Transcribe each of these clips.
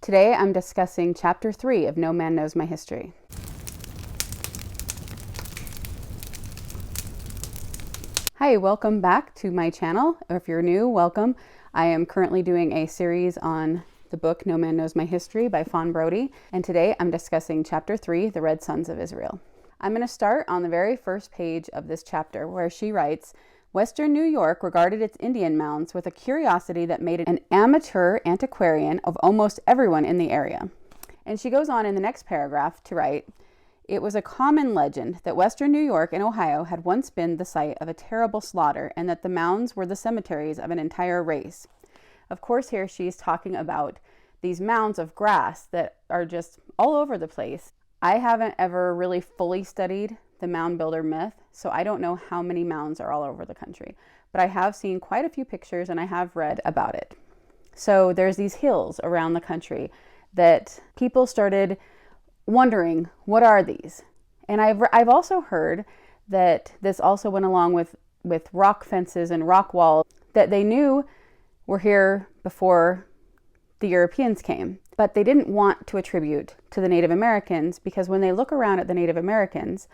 Today I'm discussing Chapter 3 of No Man Knows My History. Hi, welcome back to my channel. If you're new, welcome. I am currently doing a series on the book No Man Knows My History by Moundbuilders, and today I'm discussing Chapter 3, The Red Sons of Israel. I'm going to start on the very first page of this chapter where she writes, Western New York regarded its Indian mounds with a curiosity that made it an amateur antiquarian of almost everyone in the area. And she goes on in the next paragraph to write, it was a common legend that Western New York and Ohio had once been the site of a terrible slaughter and that the mounds were the cemeteries of an entire race. Of course, here she's talking about these mounds of grass that are just all over the place. I haven't ever really fully studied the mound builder myth, so I don't know how many mounds are all over the country, but I have seen quite a few pictures and I have read about it. So there's these hills around the country that people started wondering, what are these? And I've also heard that this also went along with rock fences and rock walls that they knew were here before the Europeans came, but they didn't want to attribute to the Native Americans because when they look around at the Native Americans,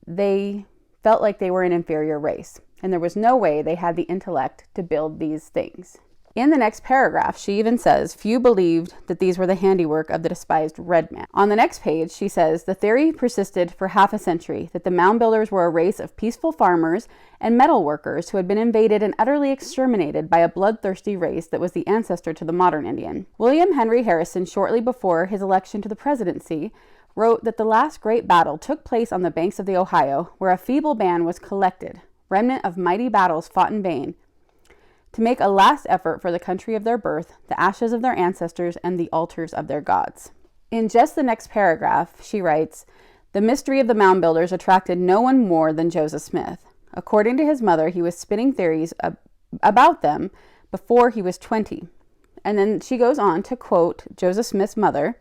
they felt like they were an inferior race, and there was no way they had the intellect to build these things. In the next paragraph, she even says, few believed that these were the handiwork of the despised red man. On the next page, she says, the theory persisted for half a century that the mound builders were a race of peaceful farmers and metal workers who had been invaded and utterly exterminated by a bloodthirsty race that was the ancestor to the modern Indian. William Henry Harrison, shortly before his election to the presidency, wrote that the last great battle took place on the banks of the Ohio, where a feeble band was collected, remnant of mighty battles fought in vain, to make a last effort for the country of their birth, the ashes of their ancestors, and the altars of their gods. In just the next paragraph, she writes, the mystery of the mound builders attracted no one more than Joseph Smith. According to his mother, he was spinning theories about them before he was 20. And then she goes on to quote Joseph Smith's mother,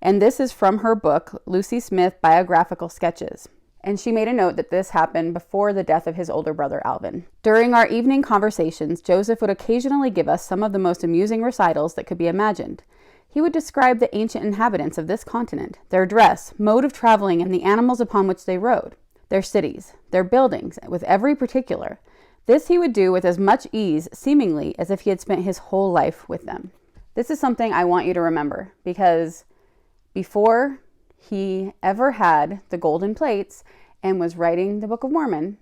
and this is from her book, Lucy Smith Biographical Sketches. And she made a note that this happened before the death of his older brother, Alvin. During our evening conversations, Joseph would occasionally give us some of the most amusing recitals that could be imagined. He would describe the ancient inhabitants of this continent, their dress, mode of traveling, and the animals upon which they rode, their cities, their buildings, with every particular. This he would do with as much ease, seemingly, as if he had spent his whole life with them. This is something I want you to remember, because before he ever had the golden plates and was writing the Book of Mormon,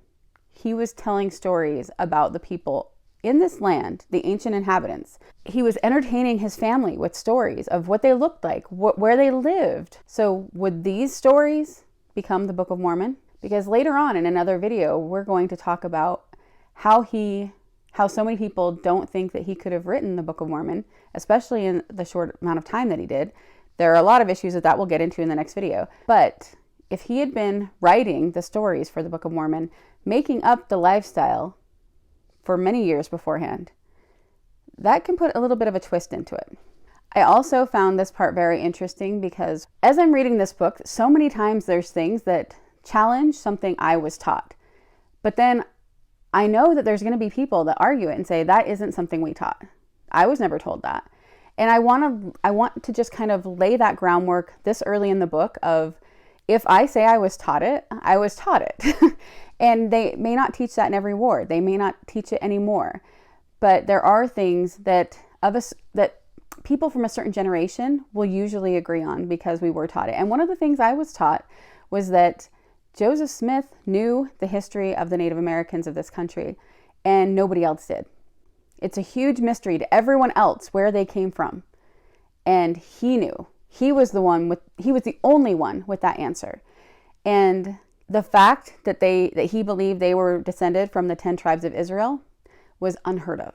he was telling stories about the people in this land, the ancient inhabitants. He was entertaining his family with stories of what they looked like, where they lived. So would these stories become the Book of Mormon? Because later on in another video, we're going to talk about how so many people don't think that he could have written the Book of Mormon, especially in the short amount of time that he did. There are a lot of issues that we'll get into in the next video. But if he had been writing the stories for the Book of Mormon, making up the lifestyle for many years beforehand, that can put a little bit of a twist into it. I also found this part very interesting because as I'm reading this book, so many times there's things that challenge something I was taught. But then I know that there's going to be people that argue it and say, that isn't something we taught. I was never told that. And I want to just kind of lay that groundwork this early in the book of, if I say I was taught it, I was taught it. And they may not teach that in every ward. They may not teach it anymore. But there are things that people from a certain generation will usually agree on because we were taught it. And one of the things I was taught was that Joseph Smith knew the history of the Native Americans of this country, and nobody else did. It's a huge mystery to everyone else where they came from. And he knew. He was the only one with that answer. And the fact that he believed they were descended from the 10 tribes of Israel was unheard of.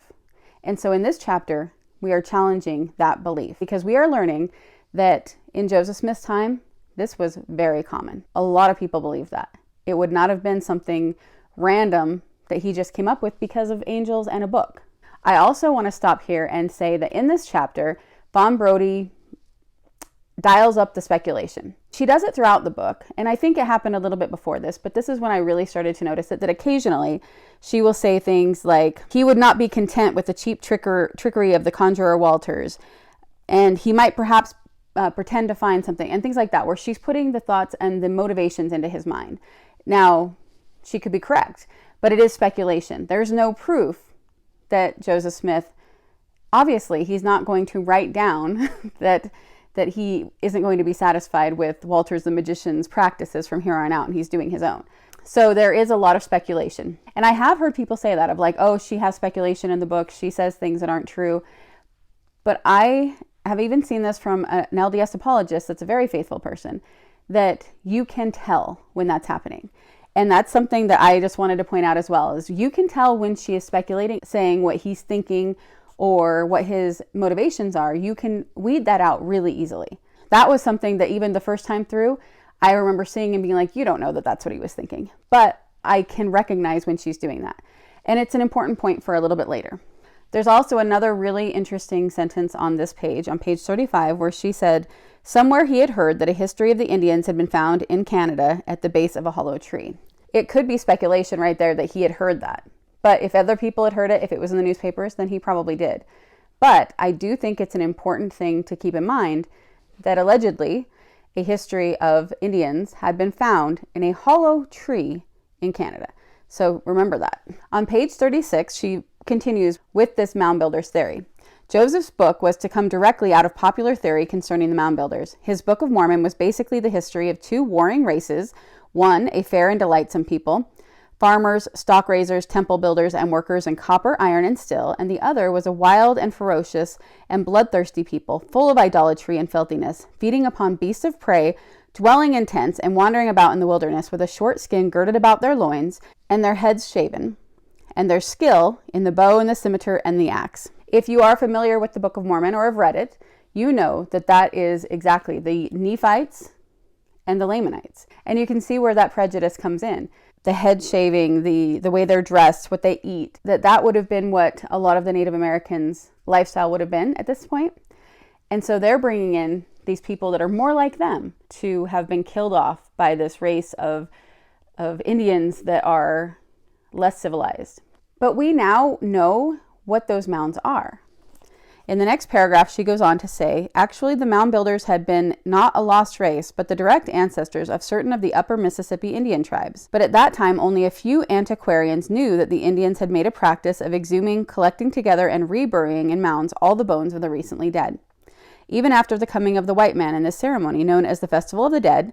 And so in this chapter, we are challenging that belief because we are learning that in Joseph Smith's time, this was very common. A lot of people believe that. It would not have been something random that he just came up with because of angels and a book. I also want to stop here and say that in this chapter, Moundbuilders dials up the speculation. She does it throughout the book, and I think it happened a little bit before this, but this is when I really started to notice it, that occasionally she will say things like, he would not be content with the cheap trickery of the conjurer Walters, and he might perhaps pretend to find something and things like that, where she's putting the thoughts and the motivations into his mind. Now, she could be correct, but it is speculation. There's no proof that Joseph Smith, obviously, he's not going to write down that he isn't going to be satisfied with Walter's the magician's practices from here on out, and he's doing his own. So there is a lot of speculation. And I have heard people say that, of like, oh, she has speculation in the book. She says things that aren't true. But I have even seen this from an LDS apologist that's a very faithful person, that you can tell when that's happening. And that's something that I just wanted to point out as well, is you can tell when she is speculating, saying what he's thinking or what his motivations are. You can weed that out really easily. That was something that even the first time through, I remember seeing and being like, you don't know that that's what he was thinking. But I can recognize when she's doing that. And it's an important point for a little bit later. There's also another really interesting sentence on this page, on page 35, where she said, somewhere he had heard that a history of the Indians had been found in Canada at the base of a hollow tree. It could be speculation right there that he had heard that. But if other people had heard it, if it was in the newspapers, then he probably did. But I do think it's an important thing to keep in mind that allegedly a history of Indians had been found in a hollow tree in Canada. So remember that. On page 36, she continues with this Moundbuilders theory. Joseph's book was to come directly out of popular theory concerning the Moundbuilders. His Book of Mormon was basically the history of two warring races, one a fair and delightsome people, farmers, stock raisers, temple builders, and workers in copper, iron, and steel, and the other was a wild and ferocious and bloodthirsty people, full of idolatry and filthiness, feeding upon beasts of prey, dwelling in tents, and wandering about in the wilderness with a short skin girded about their loins, and their heads shaven, and their skill in the bow and the scimitar and the axe. If you are familiar with the Book of Mormon or have read it, you know that that is exactly the Nephites and the Lamanites. And you can see where that prejudice comes in. The head shaving, the way they're dressed, what they eat, that would have been what a lot of the Native Americans' lifestyle would have been at this point. And so they're bringing in these people that are more like them to have been killed off by this race of Indians that are less civilized. But we now know what those mounds are. In the next paragraph, she goes on to say, actually, the Moundbuilders had been not a lost race, but the direct ancestors of certain of the upper Mississippi Indian tribes. But at that time, only a few antiquarians knew that the Indians had made a practice of exhuming, collecting together, and reburying in mounds all the bones of the recently dead. Even after the coming of the white man, and this ceremony, known as the Festival of the Dead,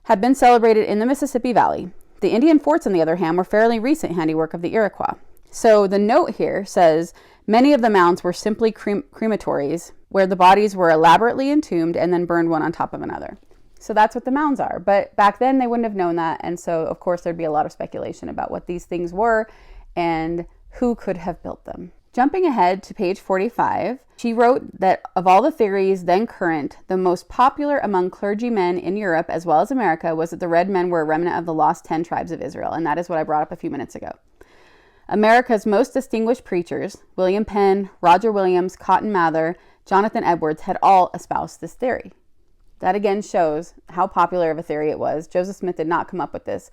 had been celebrated in the Mississippi Valley. The Indian forts, on the other hand, were fairly recent handiwork of the Iroquois. So the note here says, many of the mounds were simply crematories, where the bodies were elaborately entombed and then burned one on top of another. So that's what the mounds are. But back then they wouldn't have known that. And so, of course, there'd be a lot of speculation about what these things were and who could have built them. Jumping ahead to page 45, she wrote that of all the theories then current, the most popular among clergymen in Europe as well as America was that the red men were a remnant of the lost 10 tribes of Israel. And that is what I brought up a few minutes ago. America's most distinguished preachers, William Penn, Roger Williams, Cotton Mather, Jonathan Edwards, had all espoused this theory. That again shows how popular of a theory it was. Joseph Smith did not come up with this.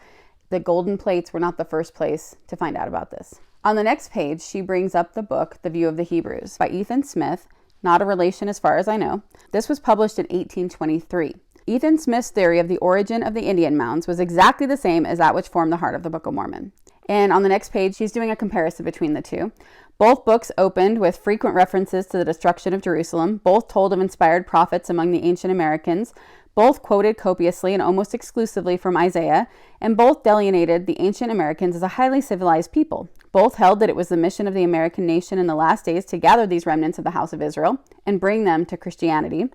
The golden plates were not the first place to find out about this. On the next page, she brings up the book, The View of the Hebrews, by Ethan Smith, not a relation as far as I know. This was published in 1823. Ethan Smith's theory of the origin of the Indian mounds was exactly the same as that which formed the heart of the Book of Mormon. And on the next page, she's doing a comparison between the two. Both books opened with frequent references to the destruction of Jerusalem. Both told of inspired prophets among the ancient Americans. Both quoted copiously and almost exclusively from Isaiah. And both delineated the ancient Americans as a highly civilized people. Both held that it was the mission of the American nation in the last days to gather these remnants of the house of Israel and bring them to Christianity,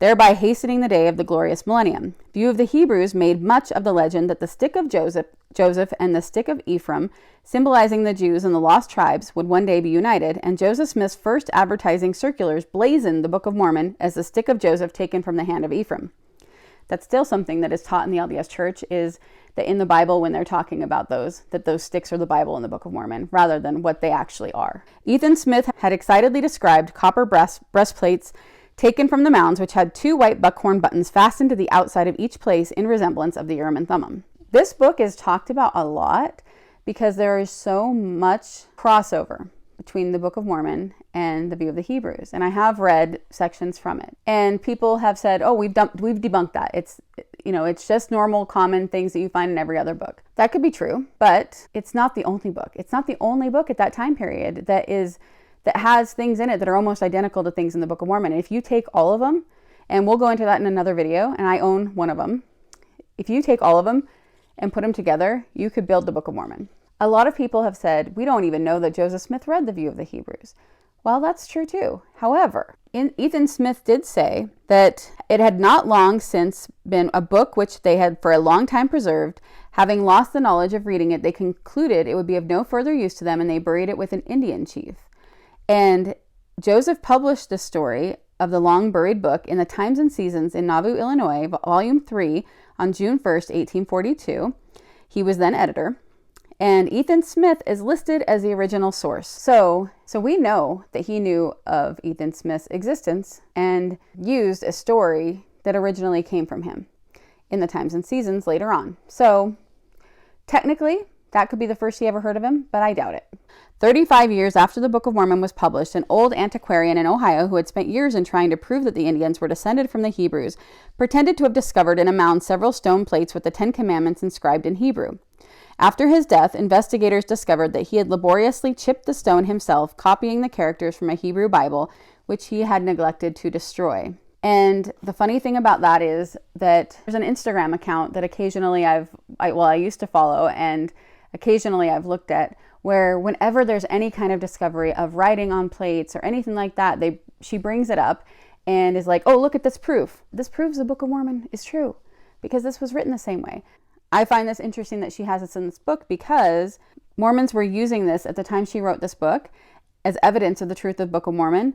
thereby hastening the day of the glorious millennium. View of the Hebrews made much of the legend that the stick of Joseph and the stick of Ephraim, symbolizing the Jews and the lost tribes, would one day be united, and Joseph Smith's first advertising circulars blazoned the Book of Mormon as the stick of Joseph taken from the hand of Ephraim. That's still something that is taught in the LDS Church, is that in the Bible, when they're talking about those, that those sticks are the Bible in the Book of Mormon, rather than what they actually are. Ethan Smith had excitedly described copper breastplates taken from the mounds, which had two white buckhorn buttons fastened to the outside of each place in resemblance of the Urim and Thummim. This book is talked about a lot because there is so much crossover between the Book of Mormon and the view of the Hebrews. And I have read sections from it. And people have said, oh, we've debunked that. It's just normal, common things that you find in every other book. That could be true, but it's not the only book. It's not the only book at that time period that has things in it that are almost identical to things in the Book of Mormon. And if you take all of them, and we'll go into that in another video, and I own one of them. If you take all of them and put them together, you could build the Book of Mormon. A lot of people have said, we don't even know that Joseph Smith read the view of the Hebrews. Well, that's true too. However, Ethan Smith did say that it had not long since been a book which they had for a long time preserved. Having lost the knowledge of reading it, they concluded it would be of no further use to them, and they buried it with an Indian chief. And Joseph published the story of the long buried book in the Times and Seasons in Nauvoo, Illinois, Volume 3 on June 1st, 1842. He was then editor. And Ethan Smith is listed as the original source. So we know that he knew of Ethan Smith's existence and used a story that originally came from him in the Times and Seasons later on. So technically, that could be the first he ever heard of him, but I doubt it. 35 years after the Book of Mormon was published, an old antiquarian in Ohio who had spent years in trying to prove that the Indians were descended from the Hebrews pretended to have discovered in a mound several stone plates with the 10 Commandments inscribed in Hebrew. After his death, investigators discovered that he had laboriously chipped the stone himself, copying the characters from a Hebrew Bible, which he had neglected to destroy. And the funny thing about that is that there's an Instagram account that occasionally I used to follow, and occasionally I've looked at, where whenever there's any kind of discovery of writing on plates or anything like that, she brings it up and is like, oh, look at this proof. This proves the Book of Mormon is true because this was written the same way. I find this interesting that she has this in this book because Mormons were using this at the time she wrote this book as evidence of the truth of the Book of Mormon,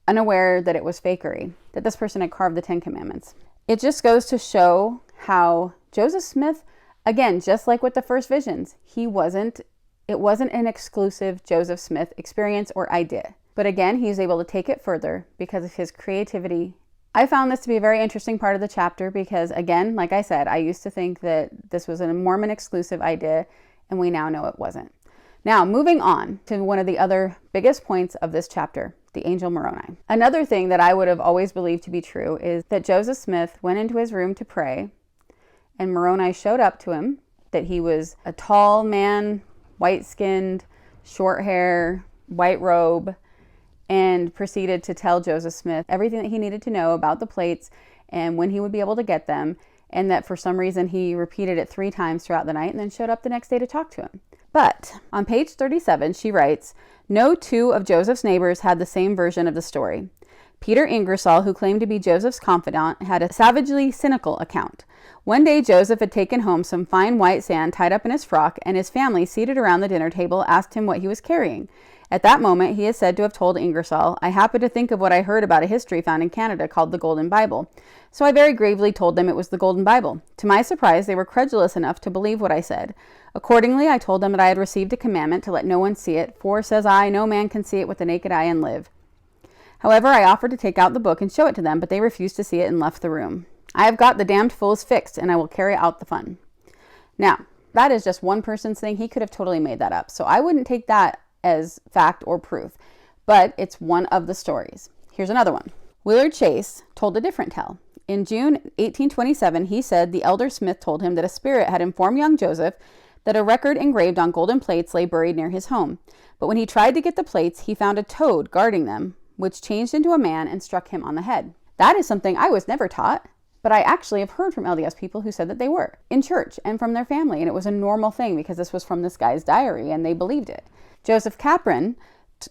unaware that it was fakery, that this person had carved the 10 Commandments. It just goes to show how Joseph Smith, again, just like with the first visions, it wasn't an exclusive Joseph Smith experience or idea. But again, he was able to take it further because of his creativity. I found this to be a very interesting part of the chapter because, again, like I said, I used to think that this was a Mormon exclusive idea, and we now know it wasn't. Now, moving on to one of the other biggest points of this chapter, the angel Moroni. Another thing that I would have always believed to be true is that Joseph Smith went into his room to pray, and Moroni showed up to him, that he was a tall man, white-skinned, short hair, white robe, and proceeded to tell Joseph Smith everything that he needed to know about the plates and when he would be able to get them, and that for some reason he repeated it 3 times throughout the night and then showed up the next day to talk to him. But on page 37, she writes, no 2 of Joseph's neighbors had the same version of the story. Peter Ingersoll, who claimed to be Joseph's confidant, had a savagely cynical account. One day, Joseph had taken home some fine white sand tied up in his frock, and his family, seated around the dinner table, asked him what he was carrying. At that moment, he is said to have told Ingersoll, I happened to think of what I heard about a history found in Canada called the Golden Bible. So I very gravely told them it was the Golden Bible. To my surprise, they were credulous enough to believe what I said. Accordingly, I told them that I had received a commandment to let no one see it, for, says I, no man can see it with the naked eye and live. However, I offered to take out the book and show it to them, but they refused to see it and left the room. I have got the damned fools fixed, and I will carry out the fun. Now, that is just one person's thing. He could have totally made that up. So I wouldn't take that as fact or proof, but it's one of the stories. Here's another one. Willard Chase told a different tale. In June 1827, he said the elder Smith told him that a spirit had informed young Joseph that a record engraved on golden plates lay buried near his home. But when he tried to get the plates, he found a toad guarding them, which changed into a man and struck him on the head. That is something I was never taught, but I actually have heard from LDS people who said that they were in church and from their family, and it was a normal thing because this was from this guy's diary and they believed it. Joseph Capron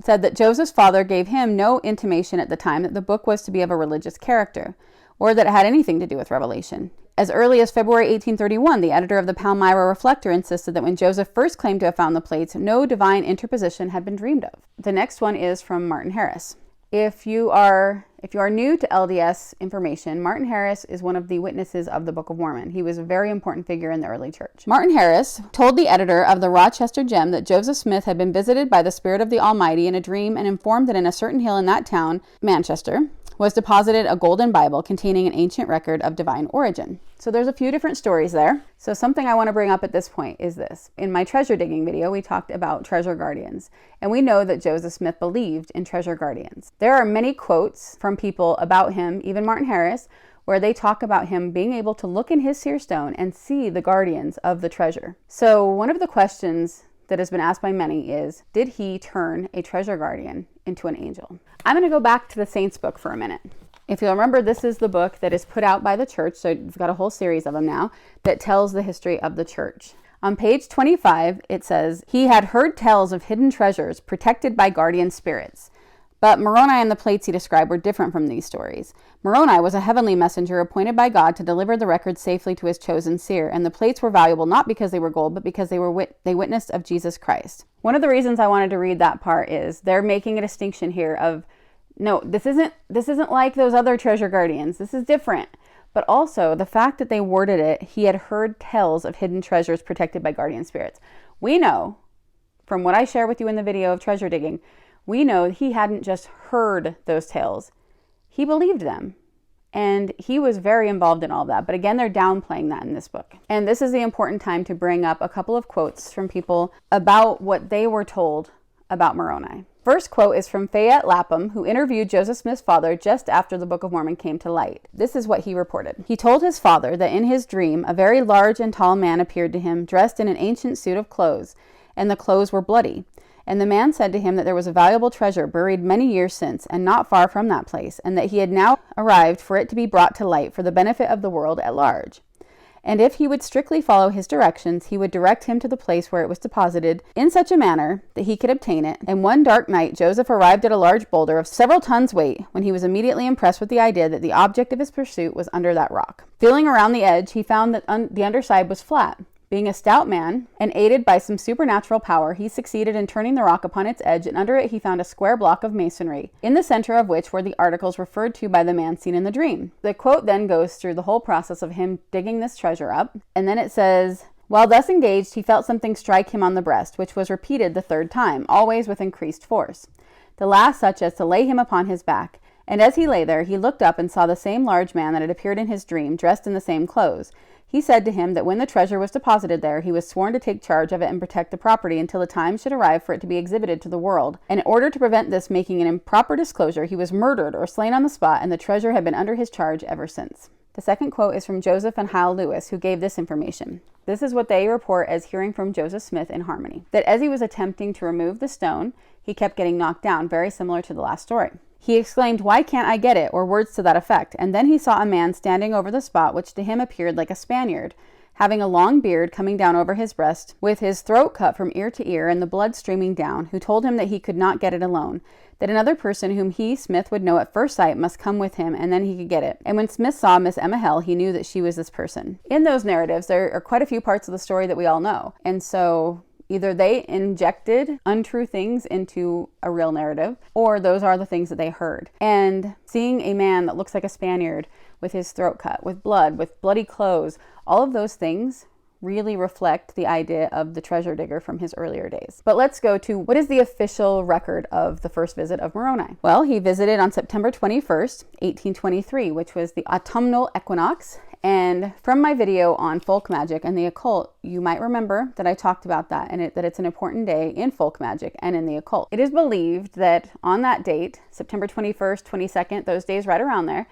said that Joseph's father gave him no intimation at the time that the book was to be of a religious character, or that it had anything to do with Revelation. As early as February 1831, the editor of the Palmyra Reflector insisted that when Joseph first claimed to have found the plates, no divine interposition had been dreamed of. The next one is from Martin Harris. If you are new to LDS information, Martin Harris is one of the witnesses of the Book of Mormon. He was a very important figure in the early church. Martin Harris told the editor of the Rochester Gem that Joseph Smith had been visited by the Spirit of the Almighty in a dream and informed that in a certain hill in that town, Manchester, was deposited a golden Bible containing an ancient record of divine origin. So there's a few different stories there. So something I want to bring up at this point is this. In my treasure digging video, we talked about treasure guardians, and we know that Joseph Smith believed in treasure guardians. There are many quotes from people about him, even Martin Harris, where they talk about him being able to look in his seer stone and see the guardians of the treasure. So one of the questions that has been asked by many is, did he turn a treasure guardian into an angel? I'm going to go back to the Saints book for a minute. If you'll remember, this is the book that is put out by the church, so we've got a whole series of them now, that tells the history of the church. On page 25, it says, he had heard tales of hidden treasures protected by guardian spirits. But Moroni and the plates he described were different from these stories. Moroni was a heavenly messenger appointed by God to deliver the records safely to his chosen seer, and the plates were valuable not because they were gold, but because they witnessed of Jesus Christ. One of the reasons I wanted to read that part is they're making a distinction here of, no, this isn't like those other treasure guardians. This is different. But also the fact that they worded it, he had heard tales of hidden treasures protected by guardian spirits. We know, from what I share with you in the video of treasure digging, we know he hadn't just heard those tales. He believed them. And he was very involved in all that. But again, they're downplaying that in this book. And this is the important time to bring up a couple of quotes from people about what they were told about Moroni. First quote is from Fayette Lapham, who interviewed Joseph Smith's father just after the Book of Mormon came to light. This is what he reported. He told his father that in his dream, a very large and tall man appeared to him, dressed in an ancient suit of clothes, and the clothes were bloody. And the man said to him that there was a valuable treasure buried many years since, and not far from that place, and that he had now arrived for it to be brought to light for the benefit of the world at large. And if he would strictly follow his directions, he would direct him to the place where it was deposited in such a manner that he could obtain it. And one dark night, Joseph arrived at a large boulder of several tons weight, when he was immediately impressed with the idea that the object of his pursuit was under that rock. Feeling around the edge, he found that the underside was flat. Being a stout man, and aided by some supernatural power, he succeeded in turning the rock upon its edge, and under it he found a square block of masonry, in the center of which were the articles referred to by the man seen in the dream. The quote then goes through the whole process of him digging this treasure up, and then it says, while thus engaged, he felt something strike him on the breast, which was repeated the third time, always with increased force. The last such as to lay him upon his back. And as he lay there, he looked up and saw the same large man that had appeared in his dream, dressed in the same clothes. He said to him that when the treasure was deposited there, he was sworn to take charge of it and protect the property until the time should arrive for it to be exhibited to the world. And in order to prevent this making an improper disclosure, he was murdered or slain on the spot, and the treasure had been under his charge ever since. The second quote is from Joseph and Hyle Lewis, who gave this information. This is what they report as hearing from Joseph Smith in Harmony. That as he was attempting to remove the stone, he kept getting knocked down, very similar to the last story. He exclaimed, "Why can't I get it?" or words to that effect. And then he saw a man standing over the spot, which to him appeared like a Spaniard, having a long beard coming down over his breast, with his throat cut from ear to ear and the blood streaming down, who told him that he could not get it alone, that another person whom he, Smith, would know at first sight must come with him, and then he could get it. And when Smith saw Miss Emma Hill, he knew that she was this person. In those narratives, there are quite a few parts of the story that we all know. And so either they injected untrue things into a real narrative, or those are the things that they heard. And seeing a man that looks like a Spaniard with his throat cut, with blood, with bloody clothes, all of those things really reflect the idea of the treasure digger from his earlier days. But let's go to what is the official record of the first visit of Moroni. Well, he visited on September 21st, 1823, which was the autumnal equinox. And from my video on folk magic and the occult, you might remember that I talked about that and that it's an important day in folk magic and in the occult. It is believed that on that date, September 21st, 22nd, those days right around there,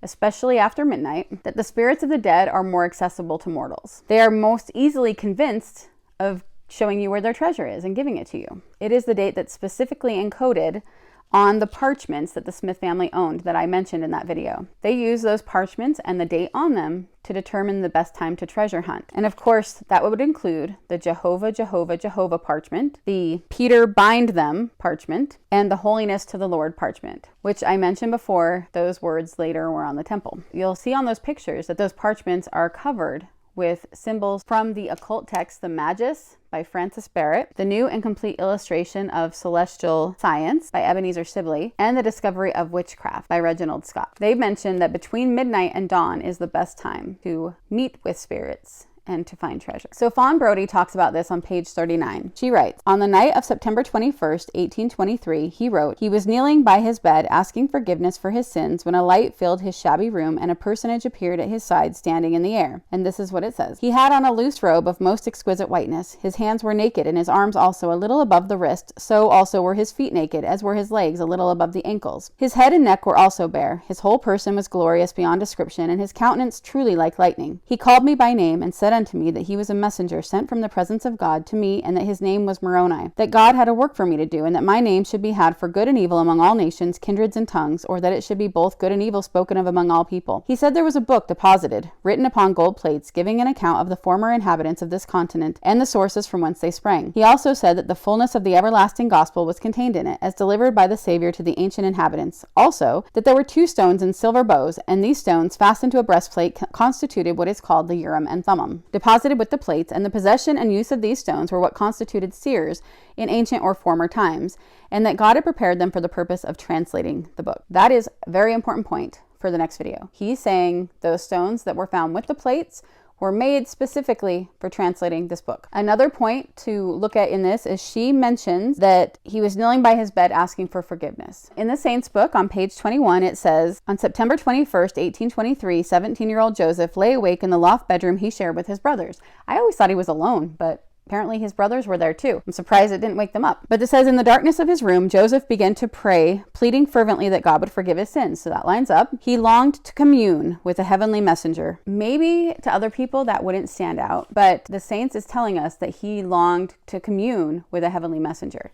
especially after midnight, that the spirits of the dead are more accessible to mortals. They are most easily convinced of showing you where their treasure is and giving it to you. It is the date that's specifically encoded on the parchments that the Smith family owned that I mentioned in that video. They use those parchments and the date on them to determine the best time to treasure hunt. And of course, that would include the Jehovah, Jehovah, Jehovah parchment, the Peter bind them parchment, and the Holiness to the Lord parchment, which I mentioned before, those words later were on the temple. You'll see on those pictures that those parchments are covered with symbols from the occult text, The Magus by Francis Barrett, The New and Complete Illustration of Celestial Science by Ebenezer Sibley, and The Discovery of Witchcraft by Reginald Scott. They mentioned that between midnight and dawn is the best time to meet with spirits and to find treasure. So Fawn Brodie talks about this on page 39. She writes, on the night of September 21st, 1823, he wrote, he was kneeling by his bed asking forgiveness for his sins when a light filled his shabby room and a personage appeared at his side standing in the air. And this is what it says. He had on a loose robe of most exquisite whiteness. His hands were naked and his arms also a little above the wrist. So also were his feet naked, as were his legs a little above the ankles. His head and neck were also bare. His whole person was glorious beyond description, and his countenance truly like lightning. He called me by name and said unto me that he was a messenger sent from the presence of God to me, and that his name was Moroni, that God had a work for me to do, and that my name should be had for good and evil among all nations, kindreds, and tongues, or that it should be both good and evil spoken of among all people. He said there was a book deposited, written upon gold plates, giving an account of the former inhabitants of this continent, and the sources from whence they sprang. He also said that the fullness of the everlasting gospel was contained in it, as delivered by the Savior to the ancient inhabitants. Also, that there were 2 stones in silver bows, and these stones, fastened to a breastplate, constituted what is called the Urim and Thummim, deposited with the plates, and the possession and use of these stones were what constituted seers in ancient or former times, and that God had prepared them for the purpose of translating the book. That is a very important point for the next video. He's saying those stones that were found with the plates were made specifically for translating this book. Another point to look at in this is she mentions that he was kneeling by his bed asking for forgiveness. In the Saints book on page 21, it says, on September 21st, 1823, 17-year-old Joseph lay awake in the loft bedroom he shared with his brothers. I always thought he was alone, but apparently his brothers were there too. I'm surprised it didn't wake them up. But it says, in the darkness of his room, Joseph began to pray, pleading fervently that God would forgive his sins. So that lines up. He longed to commune with a heavenly messenger. Maybe to other people that wouldn't stand out, but the Saints is telling us that he longed to commune with a heavenly messenger.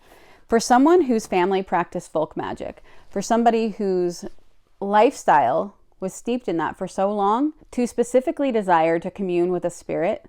For someone whose family practiced folk magic, for somebody whose lifestyle was steeped in that for so long, to specifically desire to commune with a spirit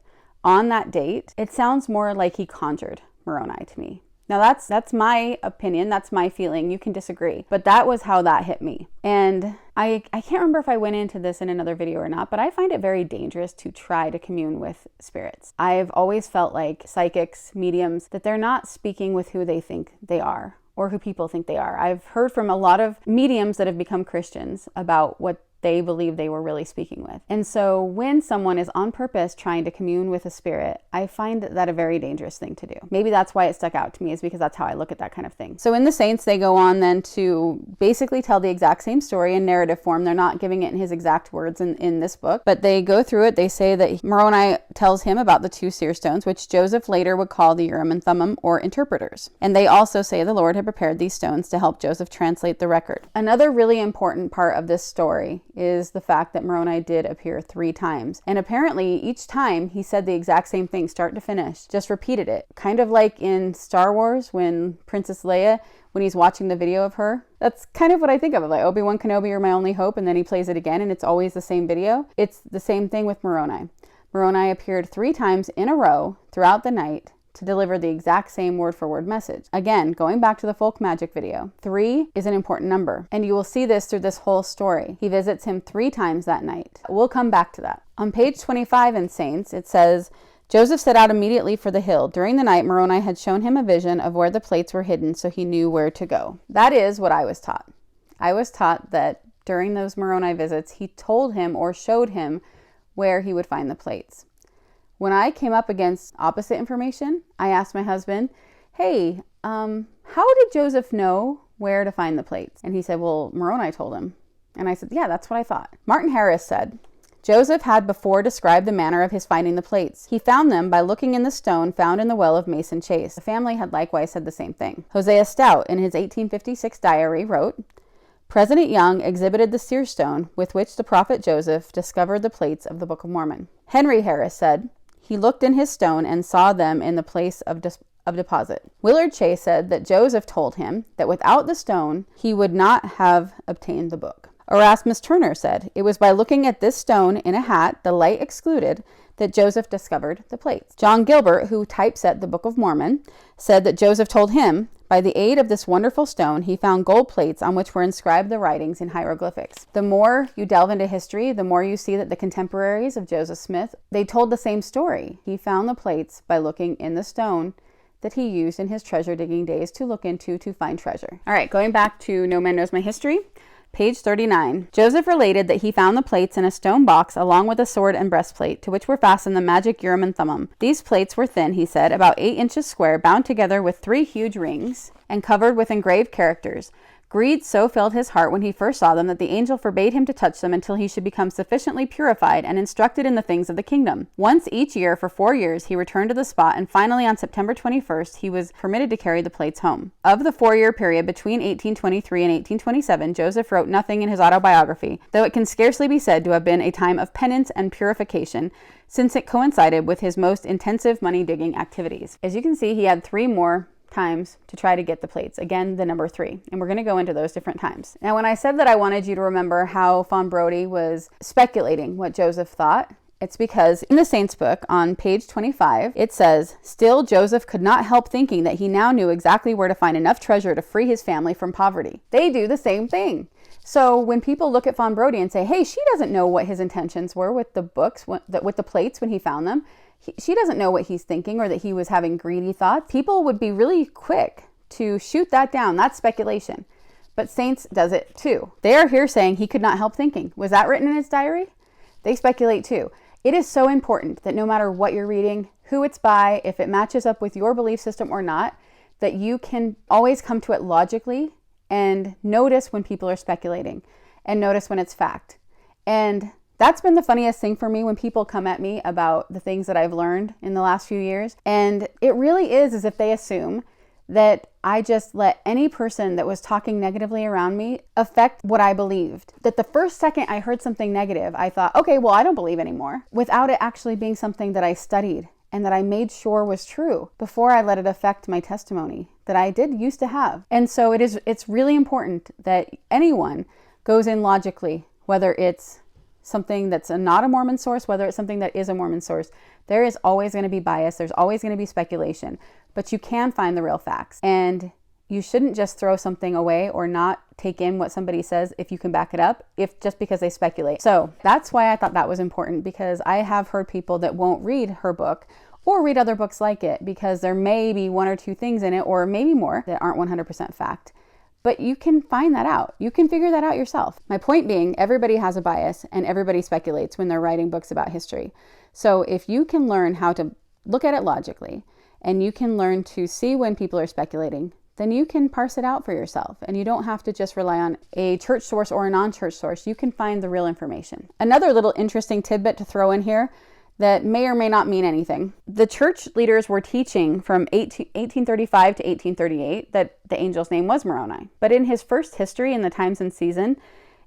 on that date, it sounds more like he conjured Moroni to me. Now that's my opinion, that's my feeling. You can disagree, but that was how that hit me. And I can't remember if I went into this in another video or not, but I find it very dangerous to try to commune with spirits. I've always felt like psychics, mediums, that they're not speaking with who they think they are or who people think they are. I've heard from a lot of mediums that have become Christians about what they believe they were really speaking with. And so when someone is on purpose trying to commune with a spirit, I find that a very dangerous thing to do. Maybe that's why it stuck out to me, is because that's how I look at that kind of thing. So in the Saints, they go on then to basically tell the exact same story in narrative form. They're not giving it in his exact words in this book, but they go through it. They say that Moroni tells him about the 2 seer stones, which Joseph later would call the Urim and Thummim, or interpreters. And they also say the Lord had prepared these stones to help Joseph translate the record. Another really important part of this story is the fact that Moroni did appear 3 times. And apparently each time he said the exact same thing, start to finish, just repeated it. Kind of like in Star Wars when Princess Leia, when he's watching the video of her. That's kind of what I think of it, like Obi-Wan Kenobi, you're my only hope, and then he plays it again and it's always the same video. It's the same thing with Moroni. Moroni appeared 3 times in a row throughout the night to deliver the exact same word-for-word message. Again, going back to the folk magic video, 3 is an important number, and you will see this through this whole story. He visits him 3 times that night. We'll come back to that. On page 25 in Saints, it says, Joseph set out immediately for the hill. During the night, Moroni had shown him a vision of where the plates were hidden, so he knew where to go. That is what I was taught. I was taught that during those Moroni visits, he told him or showed him where he would find the plates. When I came up against opposite information, I asked my husband, hey, how did Joseph know where to find the plates? And he said, well, Moroni told him. And I said, yeah, that's what I thought. Martin Harris said, Joseph had before described the manner of his finding the plates. He found them by looking in the stone found in the well of Mason Chase. The family had likewise said the same thing. Hosea Stout, in his 1856 diary, wrote, President Young exhibited the seer stone with which the prophet Joseph discovered the plates of the Book of Mormon. Henry Harris said, he looked in his stone and saw them in the place of deposit. Willard Chase said that Joseph told him that without the stone, he would not have obtained the book. Erasmus Turner said, it was by looking at this stone in a hat, the light excluded, that Joseph discovered the plates. John Gilbert, who typeset the Book of Mormon, said that Joseph told him, by the aid of this wonderful stone, he found gold plates on which were inscribed the writings in hieroglyphics. The more you delve into history, the more you see that the contemporaries of Joseph Smith, they told the same story. He found the plates by looking in the stone that he used in his treasure digging days to look into to find treasure. All right, going back to No Man Knows My History. Page 39. Joseph related that he found the plates in a stone box along with a sword and breastplate, to which were fastened the magic Urim and Thummim. These plates were thin, he said, about 8 inches square, bound together with 3 huge rings, and covered with engraved characters. Greed so filled his heart when he first saw them that the angel forbade him to touch them until he should become sufficiently purified and instructed in the things of the kingdom. Once each year for 4 years he returned to the spot, and finally on September 21st he was permitted to carry the plates home. Of the 4-year period between 1823 and 1827, Joseph wrote nothing in his autobiography, though it can scarcely be said to have been a time of penance and purification, since it coincided with his most intensive money-digging activities. As you can see, he had 3 more times to try to get the plates. Again, the number 3. And we're going to go into those different times. Now, when I said that I wanted you to remember how Fawn Brodie was speculating what Joseph thought, it's because in the Saints book on page 25, it says, "Still, Joseph could not help thinking that he now knew exactly where to find enough treasure to free his family from poverty." They do the same thing. So when people look at Fawn Brodie and say, hey, she doesn't know what his intentions were with the books, with the plates when he found them, she doesn't know what he's thinking, or that he was having greedy thoughts, people would be really quick to shoot that down. That's speculation. But Saints does it too. They are here saying he could not help thinking. Was that written in his diary? They speculate too. It is so important that no matter what you're reading, who it's by, if it matches up with your belief system or not, that you can always come to it logically and notice when people are speculating and notice when it's fact. And that's been the funniest thing for me when people come at me about the things that I've learned in the last few years. And it really is as if they assume that I just let any person that was talking negatively around me affect what I believed. That the first second I heard something negative, I thought, okay, well, I don't believe anymore, without it actually being something that I studied and that I made sure was true before I let it affect my testimony that I did used to have. And so it's really important that anyone goes in logically, whether it's something that's not a Mormon source, whether it's something that is a Mormon source. There is always going to be bias. There's always going to be speculation, but you can find the real facts. And you shouldn't just throw something away or not take in what somebody says if you can back it up, just because they speculate. So that's why I thought that was important, because I have heard people that won't read her book or read other books like it because there may be 1 or 2 things in it, or maybe more, that aren't 100% fact. But you can find that out. You can figure that out yourself. My point being, everybody has a bias and everybody speculates when they're writing books about history. So if you can learn how to look at it logically, and you can learn to see when people are speculating, then you can parse it out for yourself. And you don't have to just rely on a church source or a non-church source. You can find the real information. Another little interesting tidbit to throw in here that may or may not mean anything. The church leaders were teaching from 1835 to 1838 that the angel's name was Moroni. But in his first history in the Times and Season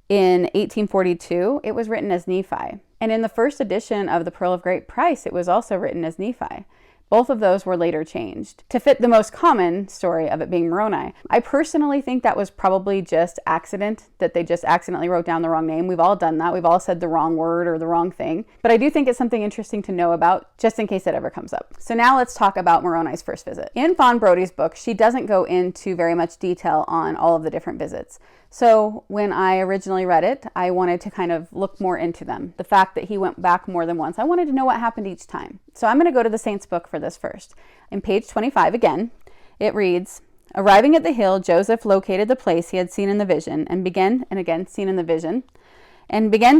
in 1842, it was written as Nephi. And in the first edition of the Pearl of Great Price, it was also written as Nephi. Both of those were later changed to fit the most common story of it being Moroni. I personally think that was probably just accident, that they just accidentally wrote down the wrong name. We've all done that. We've all said the wrong word or the wrong thing. But I do think it's something interesting to know about, just in case it ever comes up. So now let's talk about Moroni's first visit. In Fawn Brodie's book, she doesn't go into very much detail on all of the different visits. So when I originally read it, I wanted to kind of look more into them. The fact that he went back more than once, I wanted to know what happened each time. So I'm going to go to the Saints book for this first. In page 25 again, it reads, "Arriving at the hill, Joseph located the place he had seen in the vision and began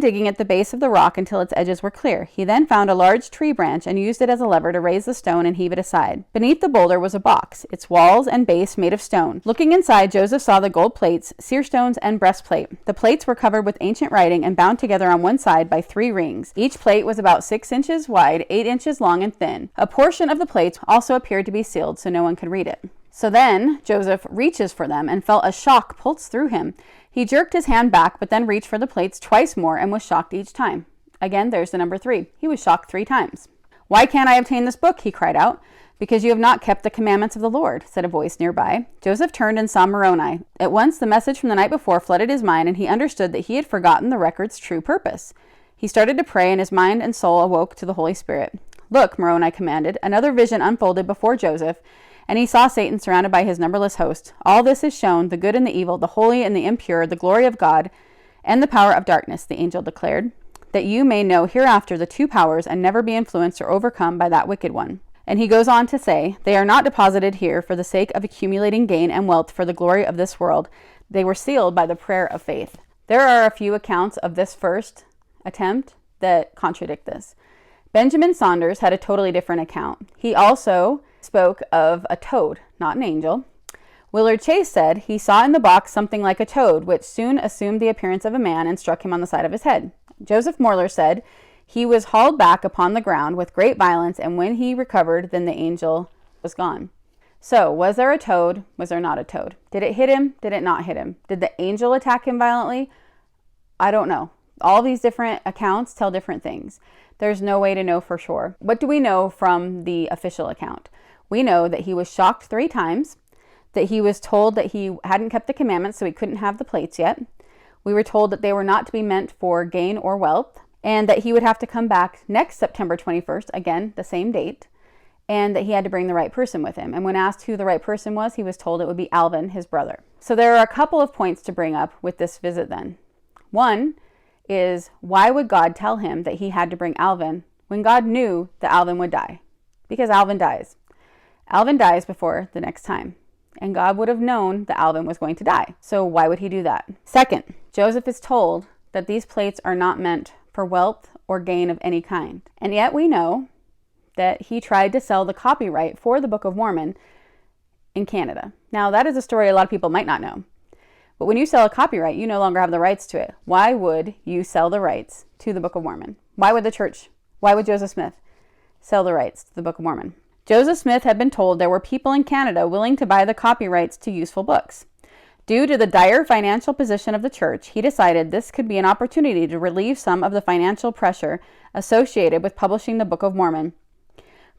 digging at the base of the rock until its edges were clear. He then found a large tree branch and used it as a lever to raise the stone and heave it aside. Beneath the boulder was a box, its walls and base made of stone. Looking inside, Joseph saw the gold plates, seer stones, and breastplate. The plates were covered with ancient writing and bound together on one side by 3 rings. Each plate was about 6 inches wide, 8 inches long, and thin. A portion of the plates also appeared to be sealed so no one could read it. So then Joseph reaches for them and felt a shock pulse through him. He jerked his hand back, but then reached for the plates twice more and was shocked each time." Again, there's the number 3. He was shocked 3 times. "Why can't I obtain this book?" he cried out. "Because you have not kept the commandments of the Lord," said a voice nearby. Joseph turned and saw Moroni. At once the message from the night before flooded his mind, and he understood that he had forgotten the record's true purpose. He started to pray, and his mind and soul awoke to the Holy Spirit. "Look," Moroni commanded. Another vision unfolded before Joseph, and he saw Satan surrounded by his numberless host. "All this is shown, the good and the evil, the holy and the impure, the glory of God and the power of darkness," the angel declared, "that you may know hereafter the 2 powers and never be influenced or overcome by that wicked one." And he goes on to say, "They are not deposited here for the sake of accumulating gain and wealth for the glory of this world. They were sealed by the prayer of faith." There are a few accounts of this first attempt that contradict this. Benjamin Saunders had a totally different account. He also spoke of a toad, not an angel. Willard Chase said he saw in the box something like a toad, which soon assumed the appearance of a man and struck him on the side of his head. Joseph Morler said he was hauled back upon the ground with great violence, and when he recovered, then the angel was gone. So, was there a toad? Was there not a toad? Did it hit him? Did it not hit him? Did the angel attack him violently? I don't know. All these different accounts tell different things. There's no way to know for sure. What do we know from the official account? We know that he was shocked 3 times, that he was told that he hadn't kept the commandments, so he couldn't have the plates yet. We were told that they were not to be meant for gain or wealth, and that he would have to come back next September 21st, again, the same date, and that he had to bring the right person with him. And when asked who the right person was, he was told it would be Alvin, his brother. So there are a couple of points to bring up with this visit then. One is, why would God tell him that he had to bring Alvin when God knew that Alvin would die? Because Alvin dies. Alvin dies before the next time. And God would have known that Alvin was going to die. So why would he do that? Second, Joseph is told that these plates are not meant for wealth or gain of any kind. And yet we know that he tried to sell the copyright for the Book of Mormon in Canada. Now, that is a story a lot of people might not know. But when you sell a copyright, you no longer have the rights to it. Why would you sell the rights to the Book of Mormon? Why would Joseph Smith sell the rights to the Book of Mormon? Joseph Smith had been told there were people in Canada willing to buy the copyrights to useful books. Due to the dire financial position of the church, he decided this could be an opportunity to relieve some of the financial pressure associated with publishing the Book of Mormon.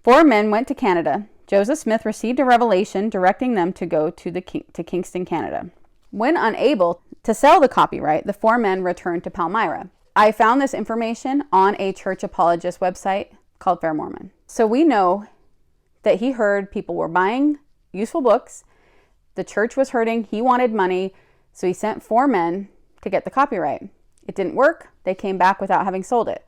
4 men went to Canada. Joseph Smith received a revelation directing them to go to Kingston, Canada. When unable to sell the copyright, the 4 men returned to Palmyra. I found this information on a church apologist website called Fair Mormon. So we know that he heard people were buying useful books. The church was hurting. He wanted money. So he sent 4 men to get the copyright. It didn't work. They came back without having sold it.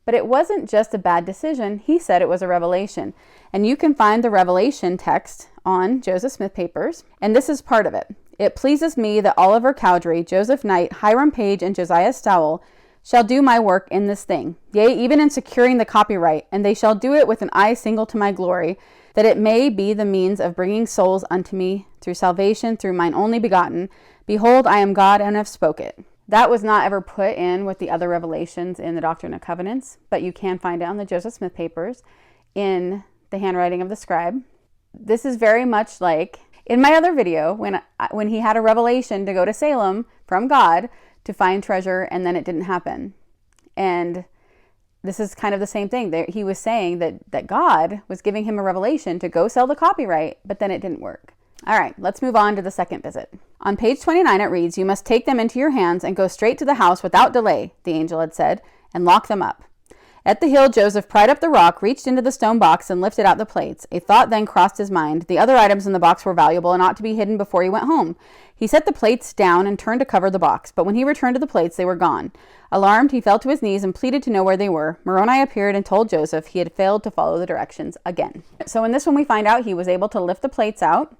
But it wasn't just a bad decision. He said it was a revelation. And you can find the revelation text on Joseph Smith Papers. And this is part of it. It pleases me that Oliver Cowdery, Joseph Knight, Hiram Page, and Josiah Stowell shall do my work in this thing, yea, even in securing the copyright, and they shall do it with an eye single to my glory, that it may be the means of bringing souls unto me through salvation, through mine only begotten. Behold, I am God, and have spoke it. That was not ever put in with the other revelations in the Doctrine and Covenants, but you can find it on the Joseph Smith Papers in the handwriting of the scribe. This is very much like in my other video when he had a revelation to go to Salem from God to find treasure, and then it didn't happen. And this is kind of the same thing. He was saying that God was giving him a revelation to go sell the copyright, but then it didn't work. All right, let's move on to the second visit. On page 29, it reads, "You must take them into your hands and go straight to the house without delay," the angel had said, "and lock them up." At the hill, Joseph pried up the rock, reached into the stone box, and lifted out the plates. A thought then crossed his mind. The other items in the box were valuable and ought to be hidden before he went home. He set the plates down and turned to cover the box, but when he returned to the plates, they were gone. Alarmed, he fell to his knees and pleaded to know where they were. Moroni appeared and told Joseph he had failed to follow the directions again. So in this one, we find out he was able to lift the plates out,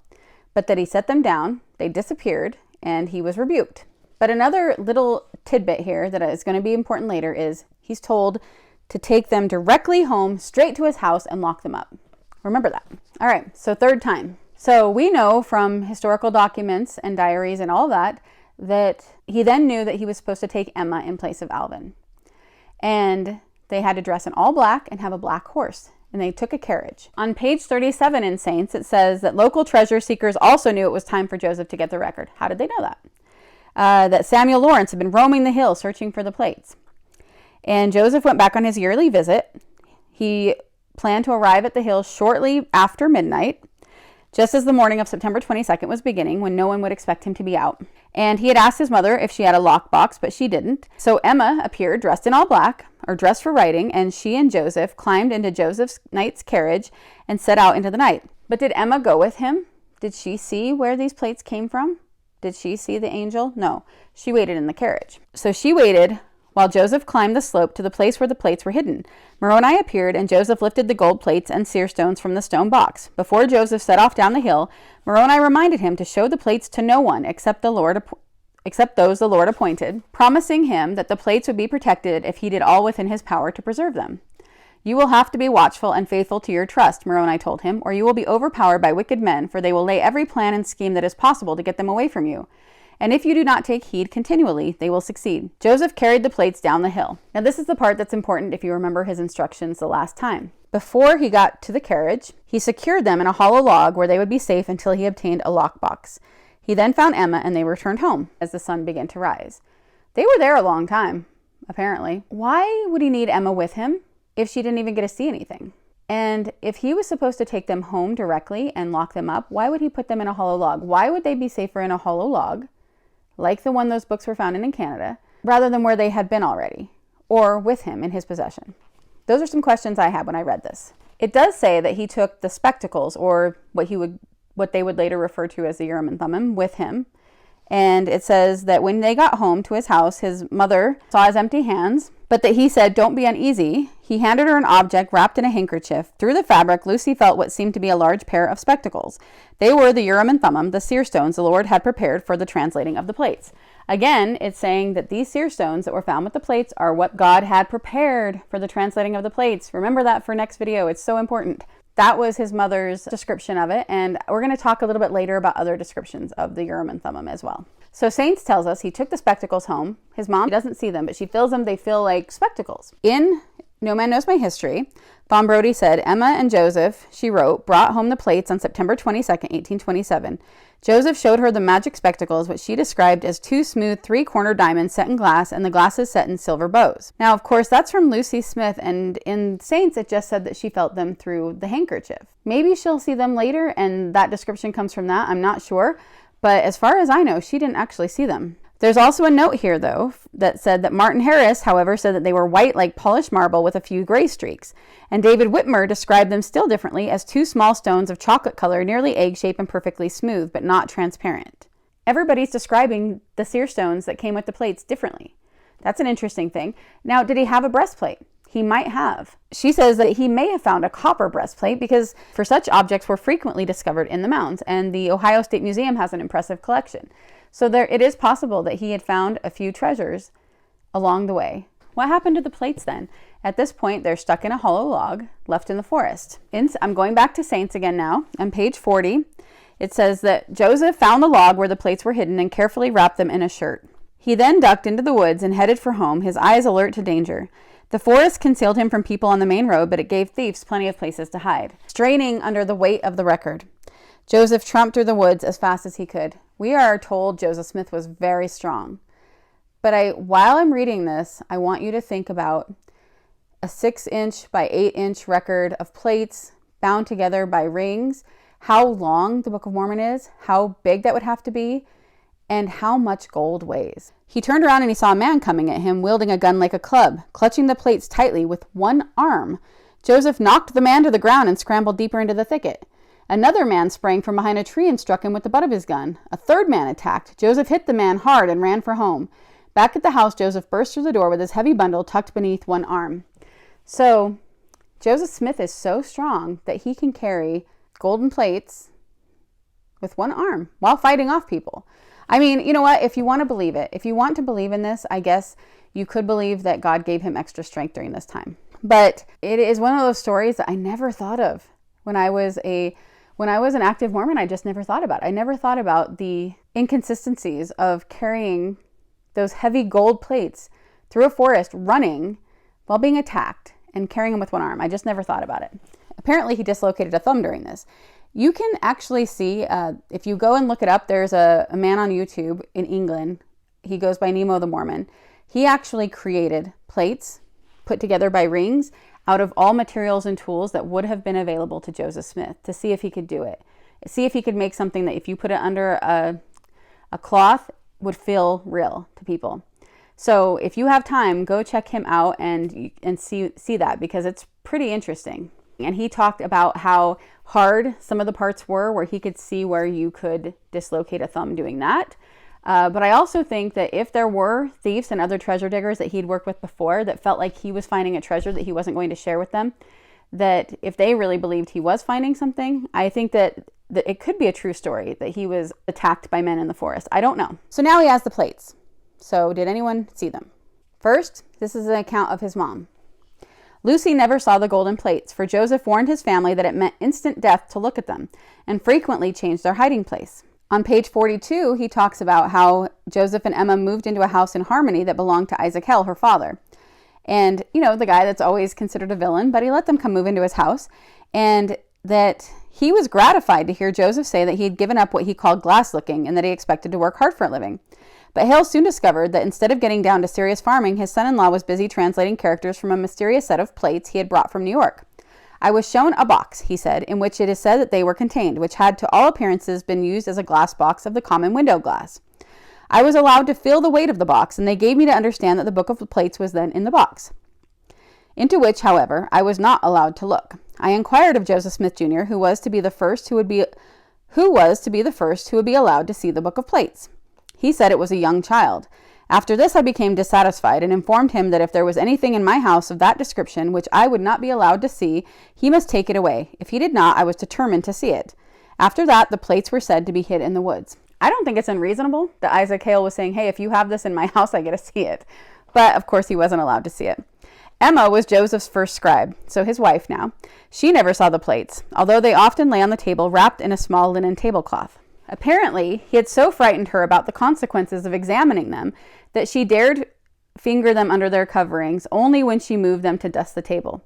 but that he set them down, they disappeared, and he was rebuked. But another little tidbit here that is going to be important later is he's told to take them directly home, straight to his house, and lock them up. Remember that. All right, so third time. So we know from historical documents and diaries and all that he then knew that he was supposed to take Emma in place of Alvin. And they had to dress in all black and have a black horse. And they took a carriage. On page 37 in Saints, it says that local treasure seekers also knew it was time for Joseph to get the record. How did they know that? That Samuel Lawrence had been roaming the hill searching for the plates. And Joseph went back on his yearly visit. He planned to arrive at the hill shortly after midnight, just as the morning of September 22nd was beginning, when no one would expect him to be out. And he had asked his mother if she had a lockbox, but she didn't. So Emma appeared dressed in all black, or dressed for riding, and she and Joseph climbed into Joseph Knight's carriage and set out into the night. But did Emma go with him? Did she see where these plates came from? Did she see the angel? No, she waited in the carriage. So she waited while Joseph climbed the slope to the place where the plates were hidden. Moroni appeared, and Joseph lifted the gold plates and seer stones from the stone box. Before Joseph set off down the hill, Moroni reminded him to show the plates to no one except the Lord except those the Lord appointed, promising him that the plates would be protected if he did all within his power to preserve them. You will have to be watchful and faithful to your trust, Moroni told him, or you will be overpowered by wicked men, for they will lay every plan and scheme that is possible to get them away from you. And if you do not take heed continually, they will succeed. Joseph carried the plates down the hill. Now this is the part that's important if you remember his instructions the last time. Before he got to the carriage, he secured them in a hollow log where they would be safe until he obtained a lockbox. He then found Emma and they returned home as the sun began to rise. They were there a long time, apparently. Why would he need Emma with him if she didn't even get to see anything? And if he was supposed to take them home directly and lock them up, why would he put them in a hollow log? Why would they be safer in a hollow log, like the one those books were found in Canada, rather than where they had been already, or with him in his possession? Those are some questions I had when I read this. It does say that he took the spectacles, or what they would later refer to as the Urim and Thummim, with him. And it says that when they got home to his house, his mother saw his empty hands, but that he said, "Don't be uneasy." He handed her an object wrapped in a handkerchief. Through the fabric, Lucy felt what seemed to be a large pair of spectacles. They were the Urim and Thummim, the seer stones the Lord had prepared for the translating of the plates. Again, it's saying that these seer stones that were found with the plates are what God had prepared for the translating of the plates. Remember that for next video. It's so important. That was his mother's description of it, and we're going to talk a little bit later about other descriptions of the Urim and Thummim as well. So Saints tells us he took the spectacles home. His mom doesn't see them, but she feels them. They feel like spectacles. In No Man Knows My History, Fawn Brodie said, Emma and Joseph, she wrote, brought home the plates on September 22nd, 1827. Joseph showed her the magic spectacles, which she described as two smooth three-cornered diamonds set in glass and the glasses set in silver bows. Now, of course, that's from Lucy Smith, and in Saints, it just said that she felt them through the handkerchief. Maybe she'll see them later, and that description comes from that. I'm not sure. But as far as I know, she didn't actually see them. There's also a note here, though, that said that Martin Harris, however, said that they were white like polished marble with a few gray streaks. And David Whitmer described them still differently as two small stones of chocolate color, nearly egg-shaped and perfectly smooth, but not transparent. Everybody's describing the seer stones that came with the plates differently. That's an interesting thing. Now, did he have a breastplate? He might have. She says that he may have found a copper breastplate because for such objects were frequently discovered in the mounds, and the Ohio State Museum has an impressive collection. So it is possible that he had found a few treasures along the way. What happened to the plates then? At this point, they're stuck in a hollow log left in the forest. I'm going back to Saints again now. On page 40, it says that Joseph found the log where the plates were hidden and carefully wrapped them in a shirt. He then ducked into the woods and headed for home, his eyes alert to danger. The forest concealed him from people on the main road, but it gave thieves plenty of places to hide. Straining under the weight of the record, Joseph tramped through the woods as fast as he could. We are told Joseph Smith was very strong. But while I'm reading this, I want you to think about a 6-inch by 8-inch record of plates bound together by rings, how long the Book of Mormon is, how big that would have to be, and how much gold weighs. He turned around and he saw a man coming at him, wielding a gun like a club, clutching the plates tightly with one arm. Joseph knocked the man to the ground and scrambled deeper into the thicket. Another man sprang from behind a tree and struck him with the butt of his gun. A third man attacked. Joseph hit the man hard and ran for home. Back at the house, Joseph burst through the door with his heavy bundle tucked beneath one arm. So, Joseph Smith is so strong that he can carry golden plates with one arm while fighting off people. I mean, you know what? If you want to believe it, if you want to believe in this, I guess you could believe that God gave him extra strength during this time. But it is one of those stories that I never thought of when I was an active Mormon. I just never thought about it. I never thought about the inconsistencies of carrying those heavy gold plates through a forest, running while being attacked and carrying them with one arm. I just never thought about it. Apparently, he dislocated a thumb during this. You can actually see, if you go and look it up, there's a man on YouTube in England. He goes by Nemo the Mormon. He actually created plates put together by rings out of all materials and tools that would have been available to Joseph Smith to see if he could do it. See if he could make something that if you put it under a cloth would feel real to people. So if you have time, go check him out and see that, because it's pretty interesting. And he talked about how hard some of the parts were, where he could see where you could dislocate a thumb doing that. But I also think that if there were thieves and other treasure diggers that he'd worked with before that felt like he was finding a treasure that he wasn't going to share with them, that if they really believed he was finding something, I think that that it could be a true story that he was attacked by men in the forest. I don't know. So now he has the plates. So did anyone see them? First, this is an account of his mom. Lucy never saw the golden plates, for Joseph warned his family that it meant instant death to look at them, and frequently changed their hiding place. On page 42, he talks about how Joseph and Emma moved into a house in Harmony that belonged to Isaac Hell, her father. And, you know, the guy that's always considered a villain, but he let them come move into his house. And that he was gratified to hear Joseph say that he had given up what he called glass looking and that he expected to work hard for a living. But Hale soon discovered that instead of getting down to serious farming, his son-in-law was busy translating characters from a mysterious set of plates he had brought from New York. I was shown a box, he said, in which it is said that they were contained, which had to all appearances been used as a glass box of the common window glass. I was allowed to feel the weight of the box, and they gave me to understand that the book of the plates was then in the box, into which, however, I was not allowed to look. I inquired of Joseph Smith Jr., who was to be the first who would be allowed to see the book of plates. He said it was a young child. After this, I became dissatisfied and informed him that if there was anything in my house of that description which I would not be allowed to see, he must take it away. If he did not, I was determined to see it. After that, the plates were said to be hid in the woods. I don't think it's unreasonable that Isaac Hale was saying, hey, if you have this in my house, I get to see it. But of course, he wasn't allowed to see it. Emma was Joseph's first scribe, so his wife now. She never saw the plates, although they often lay on the table wrapped in a small linen tablecloth. Apparently, he had so frightened her about the consequences of examining them that she dared finger them under their coverings only when she moved them to dust the table.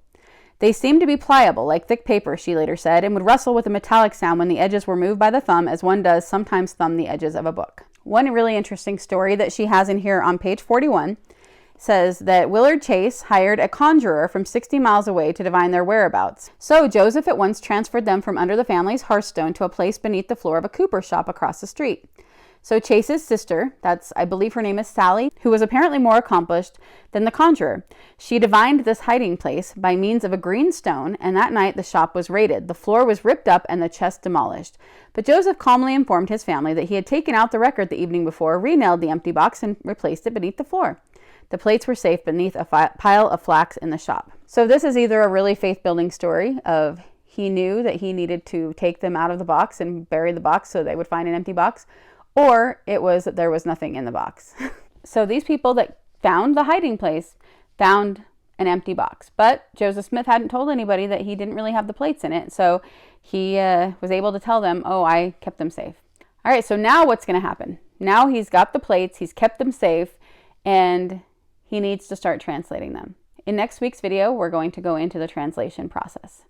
They seemed to be pliable, like thick paper, she later said, and would rustle with a metallic sound when the edges were moved by the thumb, as one does sometimes thumb the edges of a book. One really interesting story that she has in here on page 41 says that Willard Chase hired a conjurer from 60 miles away to divine their whereabouts. So Joseph at once transferred them from under the family's hearthstone to a place beneath the floor of a cooper shop across the street. So Chase's sister, I believe her name is Sally, who was apparently more accomplished than the conjurer. She divined this hiding place by means of a green stone, and that night the shop was raided. The floor was ripped up and the chest demolished. But Joseph calmly informed his family that he had taken out the record the evening before, re-nailed the empty box, and replaced it beneath the floor. The plates were safe beneath a pile of flax in the shop. So this is either a really faith-building story of he knew that he needed to take them out of the box and bury the box so they would find an empty box, or it was that there was nothing in the box. So these people that found the hiding place found an empty box. But Joseph Smith hadn't told anybody that he didn't really have the plates in it. So he was able to tell them, oh, I kept them safe. All right, so now what's going to happen? Now he's got the plates, he's kept them safe, and he needs to start translating them. In next week's video, we're going to go into the translation process.